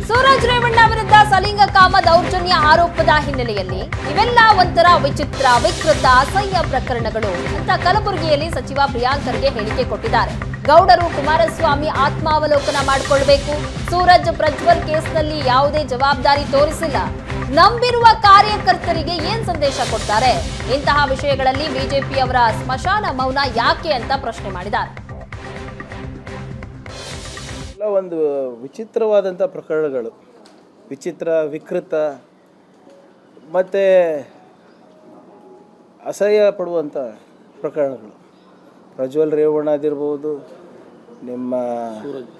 ಸೂರಜ್ ರೇವಣ್ಣ ವಿರುದ್ಧ ಸಲಿಂಗಕಾಮ ದೌರ್ಜನ್ಯ ಆರೋಪದ ಹಿನ್ನೆಲೆಯಲ್ಲಿ ಇವೆಲ್ಲ ಒಂಥರ ವಿಚಿತ್ರ, ವಿಕೃತ, ಅಸಹ್ಯ ಪ್ರಕರಣಗಳು ಅಂತ ಕಲಬುರಗಿಯಲ್ಲಿ ಸಚಿವ ಪ್ರಿಯಾಂಕ್ ಖರ್ಗೆ ಹೇಳಿಕೆ ಕೊಟ್ಟಿದ್ದಾರೆ. ಗೌಡರು ಕುಮಾರಸ್ವಾಮಿ ಆತ್ಮಾವಲೋಕನ ಮಾಡಿಕೊಳ್ಳಬೇಕು. ಸೂರಜ್ ಪ್ರಜ್ವಲ್ ಕೇಸ್ನಲ್ಲಿ ಯಾವುದೇ ಜವಾಬ್ದಾರಿ ತೋರಿಸಿಲ್ಲ. ನಂಬಿರುವ ಕಾರ್ಯಕರ್ತರಿಗೆ ಏನ್ ಸಂದೇಶ ಕೊಡ್ತಾರೆ? ಇಂತಹ ವಿಷಯಗಳಲ್ಲಿ ಬಿಜೆಪಿಯವರ ಸ್ಮಶಾನ ಮೌನ ಯಾಕೆ ಅಂತ ಪ್ರಶ್ನೆ ಮಾಡಿದ್ದಾರೆ. ಒಂದು ವಿಚಿತ್ರವಾದಂಥ ಪ್ರಕರಣಗಳು, ವಿಚಿತ್ರ, ವಿಕೃತ ಮತ್ತು ಅಸಹ್ಯ ಪಡುವಂಥ ಪ್ರಕರಣಗಳು. ಪ್ರಜ್ವಲ್ ರೇವಣ್ಣದಿರ್ಬೋದು, ನಿಮ್ಮ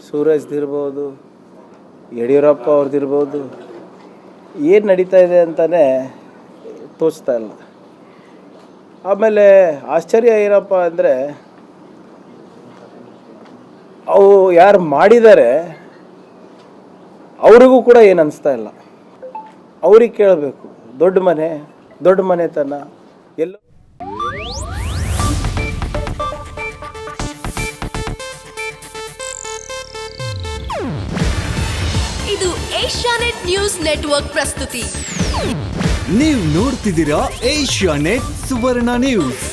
ಸೂರಜ್ದಿರ್ಬೋದು, ಯಡಿಯೂರಪ್ಪ ಅವ್ರದ್ದಿರ್ಬೋದು, ಏನು ನಡೀತಾ ಇದೆ ಅಂತಲೇ ತೋಚ್ತಾ ಇಲ್ಲ. ಆಮೇಲೆ ಆಶ್ಚರ್ಯ ಏನಪ್ಪ ಅಂದರೆ, ಅವು ಯಾರು ಮಾಡಿದ್ದಾರೆ ಅವರಿಗೂ ಕೂಡ ಏನು ಅನಿಸ್ತಾ ಇಲ್ಲ. ಅವ್ರಿಗೆ ಕೇಳಬೇಕು. ದೊಡ್ಡ ಮನೆತನ ಎಲ್ಲ. ಇದು ಏಷ್ಯಾನೆಟ್ ನ್ಯೂಸ್ ನೆಟ್ವರ್ಕ್ ಪ್ರಸ್ತುತಿ. ನೀವು ನೋಡ್ತಿದ್ದೀರಾ ಏಷ್ಯಾನೆಟ್ ಸುವರ್ಣ ನ್ಯೂಸ್.